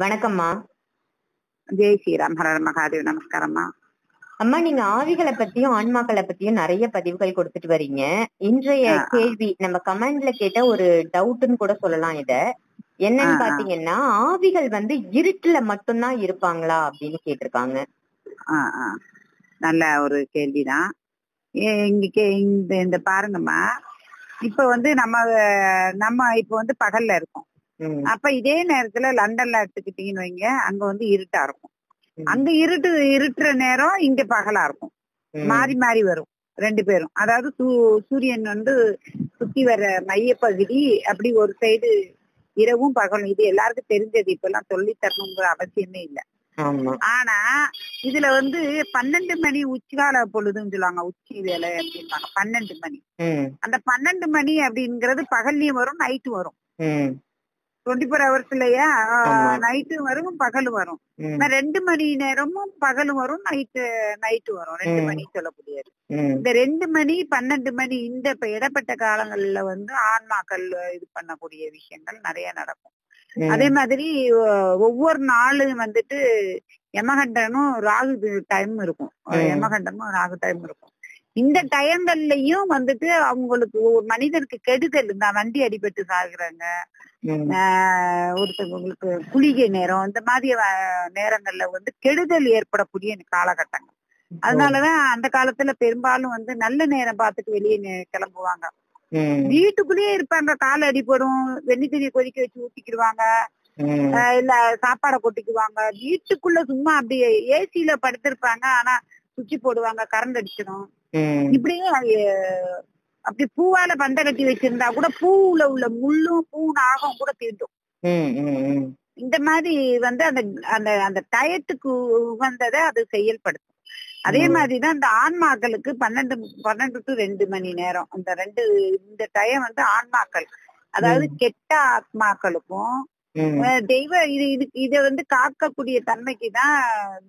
வணக்கம்மா. ஜெய் ஸ்ரீராம். ஹர மகாதேவ். நமஸ்காரம்மா. அம்மா, நீங்க ஆவிகளை பத்தியும் ஆன்மாக்களை பத்தியும் நிறைய பதிவுகள் கொடுத்துட்டு வரீங்க. இன்றைய கேள்வி நம்ம கமெண்ட்ல கேட்ட ஒரு டவுட்னு கூட சொல்லலாம். இத என்னன்னு பாத்தீங்கன்னா, ஆவிகள் இருட்டுல மட்டும்தான் இருப்பாங்களா அப்படின்னு கேட்டிருக்காங்க. நல்ல ஒரு கேள்விதான். இந்த பாருங்கம்மா, இப்ப நம்ம இப்ப பகல்ல இருக்கோம். அப்ப இதே நேரத்துல லண்டன்ல எடுத்துக்கிட்டீங்கன்னு வைங்க, அங்க இருட்டா இருக்கும். அங்க இருட்டுற நேரம் இங்க பகலா இருக்கும். மாறி மாறி வரும் ரெண்டு பேரும். அதாவது சூரியன் சுத்தி வர மையப்பகுதி அப்படி ஒரு சைடு இரவும் பகலும். இது எல்லாருக்கும் தெரிஞ்சது, இப்ப எல்லாம் சொல்லி தரணுங்கிற அவசியமே இல்லை. ஆனா இதுல 12 மணி உச்சிகால பொழுதுன்னு சொல்லுவாங்க, உச்சி வேலை அப்படின்பாங்க. 12 மணி, அந்த 12 மணி அப்படிங்கிறது பகல்லையும் வரும் நைட்டு வரும். 24 hours இல்லையா? நைட்டு வரும் பகலும் வரும். 2 மணி நேரமும் பகலும் வரும், நைட்டு வரும். 2 மணி சொல்லக்கூடியது. இந்த 2 மணி 12 மணி இந்த இடப்பட்ட காலங்கள்ல ஆன்மாக்கள் இது பண்ணக்கூடிய விஷயங்கள் நிறைய நடக்கும். அதே மாதிரி ஒவ்வொரு நாளும் யமகண்டனும் ராகு டைம் இருக்கும். யமகண்டமும் ராகு டைம் இருக்கும். இந்த டயங்கள்லயும் அவங்களுக்கு ஒரு மனிதனுக்கு கெடுதல், இந்த வண்டி அடிபட்டு சாகுறாங்க, ஒருத்தவங்களுக்கு குளிகை நேரம், இந்த மாதிரி நேரங்கள்ல கெடுதல் ஏற்படக்கூடிய காலகட்டங்கள். அதனாலதான் அந்த காலத்துல பெரும்பாலும் நல்ல நேரம் பார்த்துட்டு வெளியே கிளம்புவாங்க. வீட்டுக்குள்ளேயே இருப்பாங்க. கால அடிப்படும், வெண்ணி தண்ணியை கொதிக்க வச்சு ஊத்திக்கிடுவாங்க, இல்ல சாப்பாடை கொட்டிக்குவாங்க. வீட்டுக்குள்ள சும்மா அப்படியே ஏசியில படுத்திருப்பாங்க, ஆனா சுவிட்ச் போடுவாங்க, கரண்ட் அடிச்சிடும். இப்படியே அப்படி பூவால பந்த கட்டி வச்சிருந்தா கூட பூவுல உள்ள முள்ளும் பூ நாகம் கூட தீண்டும். இந்த மாதிரி அந்த அந்த அந்த டயத்துக்கு உகந்ததை அது செயல்படுத்தும். அதே மாதிரிதான் இந்த ஆன்மாக்களுக்கு 12 to 2 மணி நேரம், இந்த டயம் ஆன்மாக்கள், அதாவது கெட்ட ஆத்மாக்களுக்கும் தெய்வ இத காக்கக்கூடிய தன்மைக்குதான்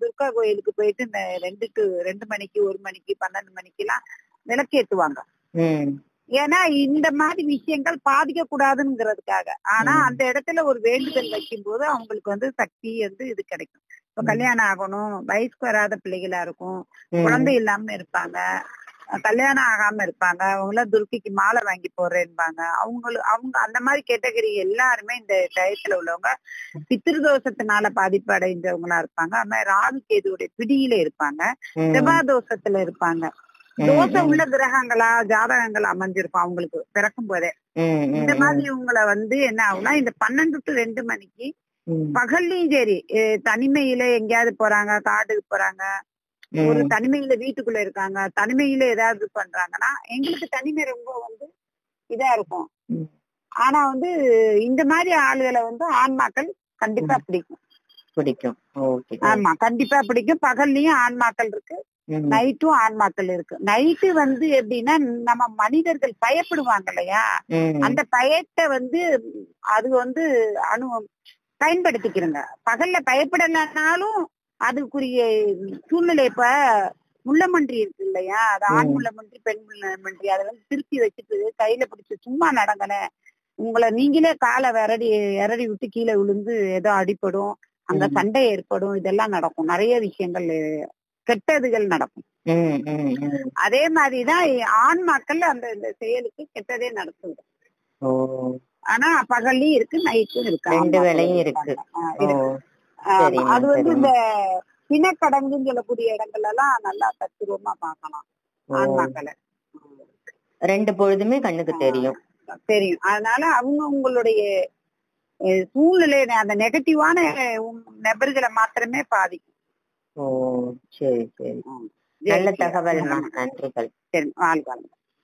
துர்கா கோயிலுக்கு போயிட்டு இந்த 2 மணிக்கு 1 மணிக்கு 12 மணிக்கு எல்லாம் விளக்கேத்துவாங்க. ஏன்னா இந்த மாதிரி விஷயங்கள் பாதிக்க கூடாதுங்கிறதுக்காக. ஆனா அந்த இடத்துல ஒரு வேண்டுதல் வைக்கும் போது அவங்களுக்கு சக்தி இது கிடைக்கும். இப்ப கல்யாணம் ஆகணும், வயசுக்கு வராத பிள்ளைகளா இருக்கும், குழந்தை இல்லாம இருப்பாங்க, கல்யாணம் ஆகாம இருப்பாங்க, அவங்க துர்க்கைக்கு மாலை வாங்கி போடுறேன்பாங்க. அவங்க அந்த மாதிரி கேட்டகரி எல்லாருமே இந்த டயத்துல உள்ளவங்க பித்ருதோஷத்தினால பாதிப்பு அடைஞ்சவங்களா இருப்பாங்க. அது மாதிரி ராகு கேதுவுடைய பிடியில இருப்பாங்க, செவ்வாய் தோஷத்துல இருப்பாங்க. தோஷம் உள்ள கிரகங்களா ஜாதகங்கள் அமைஞ்சிருக்கும் அவங்களுக்கு பிறக்கும் போதே. இந்த மாதிரி இவங்களை என்ன ஆகும்னா, இந்த 12 to 2 மணிக்கு பகல்லையும் சரி, தனிமையில எங்கேயாவது போறாங்க, காட்டுக்கு போறாங்க, ஒரு தனிமையில வீட்டுக்குள்ள இருக்காங்க, தனிமையில ஏதாவது பண்றாங்கன்னா, எங்களுக்கு தனிமை ரொம்ப இதா இருக்கும். ஆனா இந்த மாதிரி ஆளுகளை ஆன்மாக்கள் கண்டிப்பா பிடிக்கும். ஆமா, கண்டிப்பா பிடிக்கும். பகல்லையும் ஆன்மாக்கள் இருக்கு, நைட்டும் ஆன்மாக்கள் இருக்கு. நைட்டு எப்படின்னா, நம்ம மனிதர்கள் பயப்படுவாங்க இல்லையா, அந்த பயத்தை அது பயன்படுத்திக்கிறோங்க. பகல்ல பயப்படலனாலும் அதுக்குரிய சூழ்நிலை. இப்ப முள்ளமன்றி இருக்கு இல்லையா, அது ஆண் முள்ளமன்றி பெண் முள்ளமன்றி, அதை திருப்பி வச்சுட்டு கையில பிடிச்சு சும்மா நடங்கன, உங்களை நீங்களே காலை எரடி விட்டு கீழே விழுந்து ஏதோ அடிப்படும், அங்க சண்டை ஏற்படும், இதெல்லாம் நடக்கும். நிறைய விஷயங்கள் கெட்டதுகள் நடக்கும். அதே மாதிரிதான் ஆன்மாக்கள் இந்த செயலுக்கு கெட்டதே நடக்குது. ஆனா பகல்லையும் இருக்கு, நைட்டும் இருக்கு, 2 வேளையும் இருக்கு. அது இந்த பிணக்கடங்குன்னு சொல்லக்கூடிய இடங்கள் எல்லாம் நல்லா தத்துவமா பார்க்கலாம் ஆன்மாக்களை. 2 பொழுதுமே கண்ணுக்கு தெரியும். அதனால உங்களுடைய சூழ்நிலை அந்த நெகட்டிவான நபர்களை மாத்திரமே பாதிக்கும். சரி. நல்ல தகவல். நன்றிகள். சரி, வாழ்க.